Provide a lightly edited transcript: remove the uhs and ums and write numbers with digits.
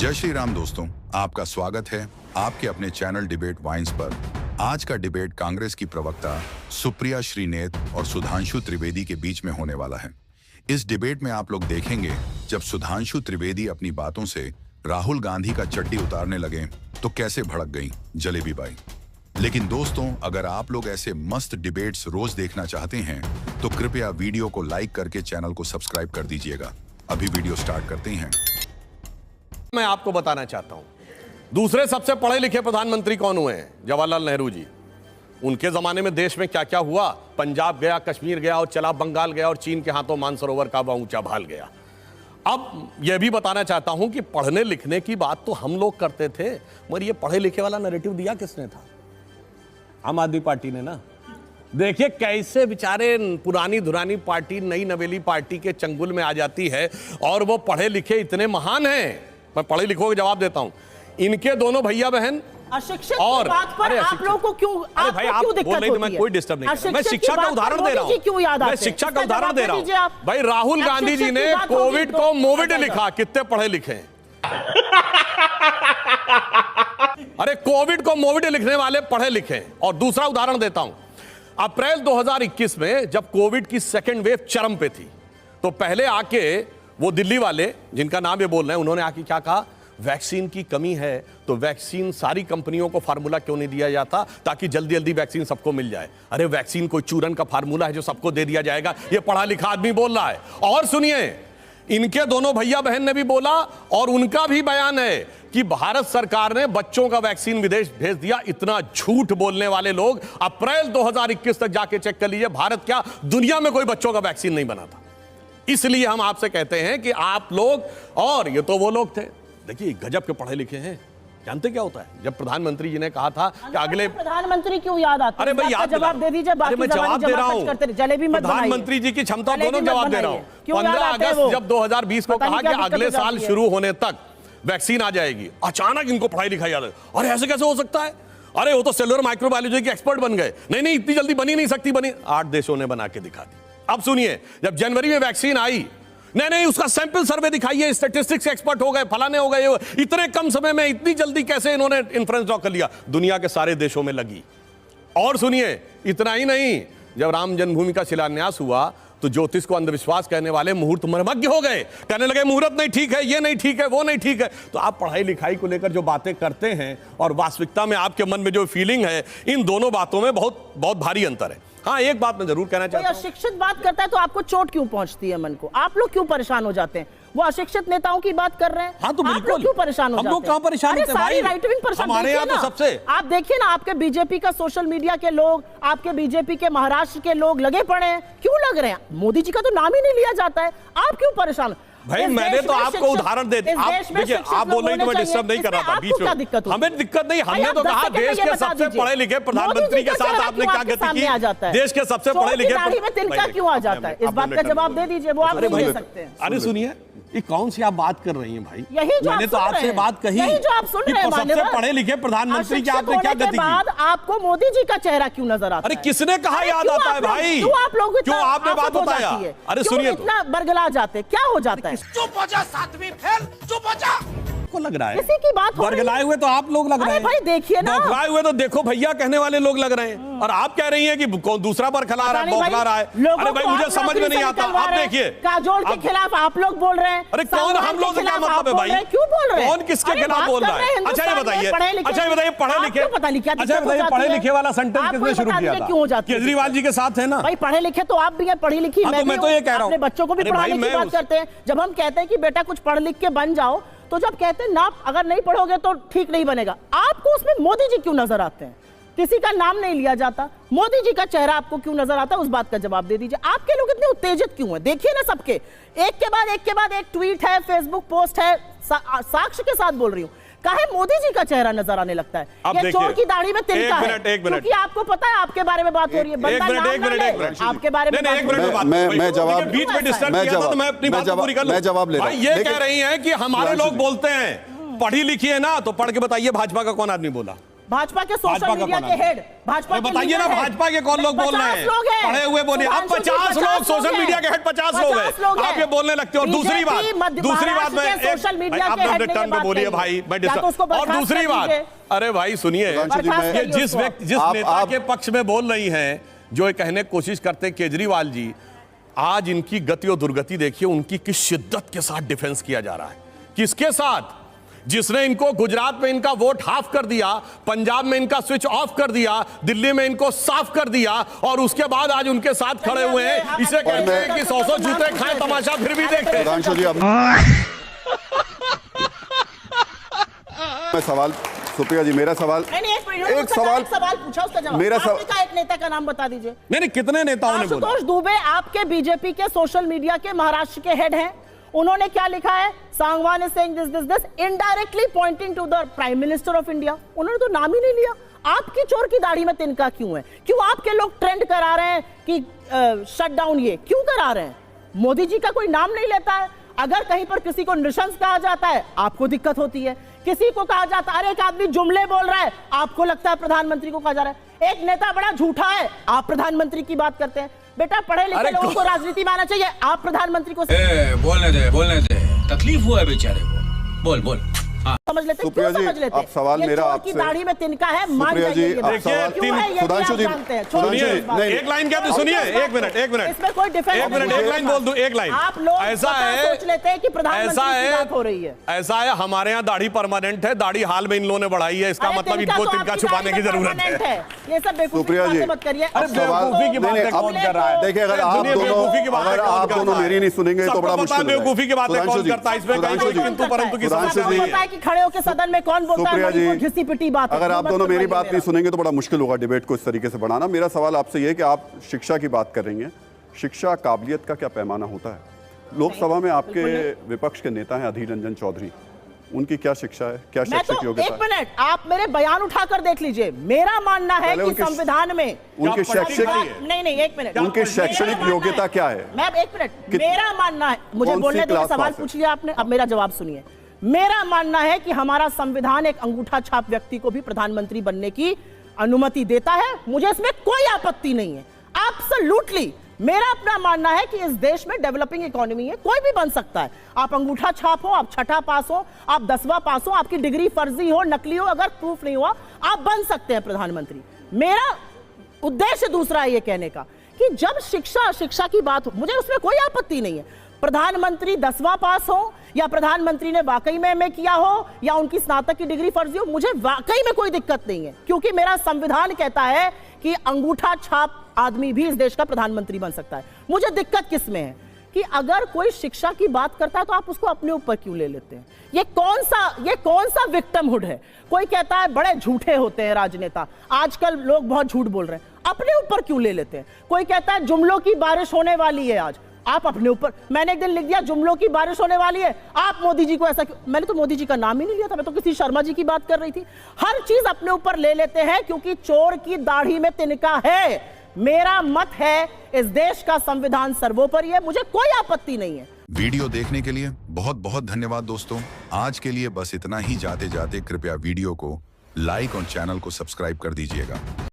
जय श्री राम दोस्तों, आपका स्वागत है आपके अपने चैनल डिबेट वाइन्स पर। आज का डिबेट कांग्रेस की प्रवक्ता सुप्रिया श्रीनेत और सुधांशु त्रिवेदी के बीच में होने वाला है। इस डिबेट में आप लोग देखेंगे जब सुधांशु त्रिवेदी अपनी बातों से राहुल गांधी का चड्डी उतारने लगे तो कैसे भड़क गई जलेबी बाई। लेकिन दोस्तों, अगर आप लोग ऐसे मस्त डिबेट्स रोज देखना चाहते हैं तो कृपया वीडियो को लाइक करके चैनल को सब्सक्राइब कर दीजिएगा। अभी वीडियो स्टार्ट करते हैं। मैं आपको बताना चाहता हूं, दूसरे सबसे पढ़े लिखे प्रधानमंत्री कौन हुए हैं? जवाहरलाल नेहरू जी। उनके जमाने में देश में क्या क्या हुआ, पंजाब गया, कश्मीर गया और चला बंगाल गया और चीन के हाथों मानसरोवर का वह ऊंचा भाल गया। अब यह भी बताना चाहता हूं कि पढ़ने लिखने की बात तो हम लोग करते थे, मगर ये पढ़े लिखे वाला नैरेटिव दिया किसने था? आम आदमी पार्टी ने ना। देखिए कैसे बेचारे पुरानी धुरानी पार्टी नई नवेली पार्टी के चंगुल में आ जाती है और वो पढ़े लिखे इतने महान हैं। मैं पढ़े लिखों के जवाब देता हूं। इनके दोनों भैया बहन अशिक्षित और बात पर आप लोगों को क्यों, अरे भाई आप बोल रहे, मैं कोई डिस्टर्ब नहीं कर रहा। मैं शिक्षा का उदाहरण दे रहा हूं। मैं शिक्षा का उदाहरण दे रहा हूं। भाई राहुल गांधी जी ने कोविड को मोविड लिखा, कितने पढ़े लिखे हैं? अरे कोविड को मोविड लिखने वाले पढ़े लिखे हैं। और दूसरा उदाहरण देता हूं, अप्रैल 2021 में जब कोविड की सेकेंड वेव चरम पे थी तो पहले आके वो दिल्ली वाले जिनका नाम ये बोल रहे हैं, उन्होंने आके क्या कहा, वैक्सीन की कमी है तो वैक्सीन सारी कंपनियों को फार्मूला क्यों नहीं दिया जाता ताकि जल्दी जल्दी वैक्सीन सबको मिल जाए। अरे वैक्सीन कोई चूरन का फार्मूला है जो सबको दे दिया जाएगा? ये पढ़ा लिखा आदमी बोल रहा है। और सुनिए, इनके दोनों भैया बहन ने भी बोला और उनका भी बयान है कि भारत सरकार ने बच्चों का वैक्सीन विदेश भेज दिया। इतना झूठ बोलने वाले लोग अप्रैल 2021 तक जाके चेक कर लीजिए, भारत क्या दुनिया में कोई बच्चों का वैक्सीन नहीं बना था। इसलिए हम आपसे कहते हैं कि आप लोग, और ये तो वो लोग थे, देखिए गजब के पढ़े लिखे हैं। जानते क्या होता है, जब प्रधानमंत्री जी ने कहा था कि अगले प्रधानमंत्री क्यों याद आते? अरे भाई याद जवाब दे दीजिए। मैं जवाब दे रहा हूं, जलेबी मत बनाइए। प्रधानमंत्री जी की क्षमता दोनों जवाब दे रहा हूं। 15 अगस्त जब 2020 को कहा कि अगले साल शुरू होने तक वैक्सीन आ जाएगी, अचानक इनको पढ़ाई लिखाई याद है। अरे ऐसे कैसे हो सकता है? अरे वो तो सेलुलर माइक्रोबायोलॉजी के एक्सपर्ट बन गए। नहीं इतनी जल्दी बनी नहीं सकती, बनी 8 देशों ने बना के दिखा दी। अब सुनिए, जब जनवरी में वैक्सीन आई, नहीं उसका सैंपल सर्वे दिखाइए, स्टैटिस्टिक्स एक्सपर्ट हो गए, फलाने हो गए, इतने कम समय में इतनी जल्दी कैसे इन्होंने इन्फ्लुएंस ड्रॉ कर लिया? दुनिया के सारे देशों में लगी। और सुनिए, इतना ही नहीं, जब राम जन्मभूमि का शिलान्यास हुआ तो ज्योतिष को अंधविश्वास कहने वाले मुहूर्त मर्मज्ञ हो गए, कहने लगे मुहूर्त नहीं ठीक है, ये नहीं ठीक है, वो नहीं ठीक है। तो आप पढ़ाई लिखाई को लेकर जो बातें करते हैं और वास्तविकता में आपके मन में जो फीलिंग है, इन दोनों बातों में बहुत बहुत भारी अंतर है। हाँ, एक बात मैं जरूर कहना चाहता हूं, अशिक्षित बात करता है तो आपको चोट क्यों पहुंचती है मन को? आप लोग क्यों परेशान हो जाते हैं? वो अशिक्षित नेताओं की बात कर रहे हैं। हाँ, तो आप लोग क्यों परेशान हो जाते हैं? हम लोग कहां परेशान होते हैं भाई? सारी राइट विंग परेशान, हमारे यहाँ तो सबसे। आप देखिए ना, आपके बीजेपी का सोशल मीडिया के लोग, आपके बीजेपी के महाराष्ट्र के लोग लगे पड़े हैं। क्यों लग रहे हैं? मोदी जी का तो नाम ही नहीं लिया जाता है, आप क्यों परेशान? भाई मैंने तो आपको उदाहरण दे दिया। आप देखिए, आप बोल रहे हैं तो मैं डिस्टर्ब नहीं कर रहा था बीच में। हमें दिक्कत नहीं, हमने तो कहा देश के सबसे पढ़े लिखे प्रधानमंत्री के साथ आपने क्या गति की? देश के सबसे पढ़े लिखे तिनका क्यों आ जाता है? इस बात का जवाब दे दीजिए, वो आप नहीं दे सकते हैं। अरे सुनिए, ये कौन सी आप बात कर रही हैं भाई? यही जो मैंने तो आपसे बात कही, यही जो आप सुन रहे हैं, सबसे पढ़े लिखे प्रधानमंत्री की आपने क्या गति की? आपको मोदी जी का चेहरा क्यों नजर आता है? अरे किसने कहा याद आता है भाई? क्यों आपने बात बताया? अरे सुनिए, इतना बरगला जाते, क्या हो जाता है? चुप हो जा, 7वीं फेल, चुप हो जा। को लग रहा है किसी की बात हो बरगलाए हुए तो आप लोग लग रहे हैं। भाई देखिए ना, बौखलाए हुए तो देखो भैया कहने वाले लोग लग रहे हैं, और आप कह रही हैं कि कौन दूसरा बरखला रहा है, बौखला रहा है। अरे भाई मुझे समझ में नहीं आता। आप देखिए, काजोल के खिलाफ आप लोग बोल रहे हैं। अरे कौन हम लोग से क्या मतलब है भाई? क्यों बोल रहे हैं? कौन किसके खिलाफ बोल रहा है? अच्छा ये बताइए, पढ़े लिखे, अच्छा ये बताइए पढ़े लिखे वाला सेंटेंस किसने शुरू किया था? केजरीवाल जी के साथ है ना। भाई पढ़े लिखे तो आप भी हैं, पढ़ी लिखी मैं तो ये कह रहा हूँ, अपने बच्चों को भी पढ़ाने की बात करते हैं। जब हम कहते हैं कि बेटा कुछ पढ़ लिख के बन जाओ, तो जब कहते हैं ना अगर नहीं पढ़ोगे तो ठीक नहीं बनेगा, आपको उसमें मोदी जी क्यों नजर आते हैं? किसी का नाम नहीं लिया जाता, मोदी जी का चेहरा आपको क्यों नजर आता है? उस बात का जवाब दे दीजिए। आपके लोग इतने उत्तेजित क्यों हैं? देखिए ना, सबके एक के बाद एक ट्वीट है, फेसबुक पोस्ट है, साक्ष्य के साथ बोल रही हूँ, काहे मोदी जी का चेहरा नजर आने लगता है? ये चोर की दाढ़ी में तिनका है, क्योंकि आपको पता है आपके बारे में बात हो रही है। बंदा नाम ना ले, आपके बारे में मैं जवाब बीच में डिस्टर्ब किया था तो मैं अपनी बात पूरी कर लूं। मैं जवाब ले रहा हूं। ये कह रही हैं कि हमारे लोग बोलते हैं पढ़ी लिखी है ना, तो पढ़ के बताइए भाजपा का कौन आदमी बोला? भाजपा के सोशल भाजपा का मीडिया कौन के है? हेड, भाजपा के बताइए ना, लीडर हैं। भाजपा के कौन लोग बोल रहे 50 लोग हैं? पढ़े हुए बोलिए। अब 50 लोग सोशल मीडिया के हेड 50 लोग हैं, आप ये बोलने लगते हो। दूसरी बात मैं सोशल मीडिया आप के हेड टर्न पे बोलिए भाई, मैं और दूसरी बात, अरे भाई सुनिए, ये जिस नेता के पक्ष में बोल रही हैं, जो ये कहने की कोशिश करते हैं केजरीवाल जी, आज इनकी गति और दुर्गति देखिए, उनकी किस शिद्दत के साथ डिफेंस किया जा रहा है। किसके साथ? जिसने इनको गुजरात में इनका वोट हाफ कर दिया, पंजाब में इनका स्विच ऑफ कर दिया, दिल्ली में इनको साफ कर दिया, और उसके बाद आज उनके साथ खड़े हुए हैं। इसे कहते हैं कि 100 जूते खाए, तमाशा फिर भी देखें। सुधांशु जी, अब मैं सवाल, सुप्रिया जी, मेरा सवाल, एक सवाल पूछा, उसका जवाब मेरा आपने कहा, एक नेता का नाम बता दीजिए। नहीं, कितने नेताओं ने बोला? आशुतोष दुबे आपके बीजेपी के सोशल मीडिया के महाराष्ट्र के हेड हैं। उन्होंने क्या लिखा है? Sangwan is saying this indirectly pointing to the prime minister of India. उन्होंने तो नाम ही नहीं लिया। आपकी चोर की दाढ़ी में तिनका क्यों है? क्यों आपके लोग ट्रेंड करा रहे हैं कि शट डाउन? ये क्यों करा रहे हैं? मोदी जी का कोई नाम नहीं लेता है। अगर कहीं पर किसी को नृशंस कहा जाता है, आपको दिक्कत होती है। किसी को कहा जाता है अरे एक आदमी जुमले बोल रहा है, आपको लगता है प्रधानमंत्री को कहा जा रहा है। एक नेता बड़ा झूठा है, आप प्रधानमंत्री की बात करते हैं। बेटा पढ़े लिखे लोगों को राजनीति में आना चाहिए, आप प्रधानमंत्री को बोलने दे, तकलीफ हुआ है बेचारे को, बोल समझ लेते। सुप्रिया जी, समझ लेते? अब सवाल ये मेरा चोर आपसे, की दाढ़ी में तिनका है, मान सुप्रिया जी, जाइए ये बात। अब सवाल, क्यों है ये भी आप सुधांशु जी, जानते हैं। सुधांशु छोड़िए जी, इस बात को। एक लाइन क्या तो सुनिए, एक मिनट इसमें कोई डिफेंस एक मिनट, एक लाइन बोल दूं, एक लाइन। आप लोग ऐसा है, सोच लेते हैं कि प्रधानमंत्री की बात हो रही है। ऐसा है, हमारे यहाँ दाढ़ी परमानेंट है, दाढ़ी हाल में इन लोगों ने बढ़ाई है, इसका अरे मतलब तिनका इनको तो तिनका आपकी छुपाने की दाढ़ी में जरूरत है। permanent है। ये सब बेवकूफी की सुप्रिया जी, बातें मत करिए। अब सवाल, बेवकूफी की बातें नहीं, कौन कर रहा है? देखिए, अगर आप बेवकूफी की बातें दोनों, अगर कौन आप करता दोनों है? मेरी नहीं सुनेंगे तो सबको बड़ा पता है मुश्किल है। बेवकूफी की बातें सुधांशु कौन जी, करता है, इसमें कहीं सुधांशु कोई जी, किंतु परंतु की सुधांशु समस्या जी, नहीं पता है कि खड़े होकर सदन में कौन बोलता है, सुप्रिया जी, कोई घिसी पिटी बात है। अगर आप मत दोनों मेरी करवाइए बात मेरा। नहीं सुनेंगे तो बड़ा मुश्किल होगा डिबेट को इस तरीके से बढ़ाना। मेरा सवाल आपसे ये है कि आप शिक्षा की बात कर रही हैं, शिक्षा काबिलियत का क्या पैमाना होता है? लोकसभा में आपके विपक्ष के नेता हैं अधीर रंजन चौधरी, उनकी क्या शिक्षा है, क्या मैं शैक्षिक तो योग्यता एक है? मिनट, आप मेरे बयान उठाकर देख लीजिए। मेरा मानना है पहले कि उनके संविधान में उनकी शैक्षिक, नहीं एक मिनट, उनकी मेरा शैक्षणिक मानना योग्यता है। क्या है? मैं एक मिनट, मेरा मानना है, मुझे कौन सी बोलने दीजिए, क्लास सवाल पास है? पूछ लिया आपने, अब मेरा जवाब सुनिए। मेरा मानना है कि हमारा संविधान एक अंगूठा छाप व्यक्ति को भी प्रधानमंत्री बनने की अनुमति देता है। मुझे इसमें कोई आपत्ति नहीं है, एब्सोल्युटली। मेरा अपना मानना है कि इस देश में डेवलपिंग इकोनॉमी है, कोई भी बन सकता है। आप अंगूठा छाप हो, आप छठा पास हो, आप 10वां पास हो, आपकी डिग्री फर्जी हो, नकली हो, अगर प्रूफ नहीं हुआ, आप बन सकते हैं प्रधानमंत्री। मेरा उद्देश्य दूसरा है ये कहने का कि जब शिक्षा की बात हो, मुझे उसमें कोई आपत्ति नहीं है। प्रधानमंत्री 10वां पास हो, या प्रधानमंत्री ने वाकई में एमए किया हो, या उनकी स्नातक की डिग्री फर्जी हो, मुझे वाकई में कोई दिक्कत नहीं है, क्योंकि मेरा संविधान कहता है कि अंगूठा छाप आदमी भी इस देश का प्रधानमंत्री बन सकता है। मुझे दिक्कत किस में है कि अगर कोई शिक्षा की बात करता है तो आप उसको अपने ऊपर क्यों ले लेते हैं? ये कौन सा विक्टिमहुड है? कोई कहता है बड़े झूठे होते हैं राजनेता, आजकल लोग बहुत झूठ बोल रहे हैं, अपने ऊपर क्यों ले लेते हैं? कोई कहता है जुमलों की बारिश होने वाली है आज, आप अपने ऊपर, मैंने एक दिन लिख दिया जुमलों की बारिश होने वाली है, आप मोदी जी को ऐसा क्यों? मैंने तो मोदी जी का नाम ही नहीं लिया था, मैं तो किसी शर्मा जी की बात कर रही थी। हर चीज अपने ऊपर ले लेते हैं क्योंकि चोर की दाढ़ी में तिनका है। मेरा मत है इस देश का संविधान सर्वोपरि है, मुझे कोई आपत्ति नहीं है। वीडियो देखने के लिए बहुत बहुत धन्यवाद दोस्तों। आज के लिए बस इतना ही। जाते जाते कृपया वीडियो को लाइक और चैनल को सब्सक्राइब कर दीजिएगा।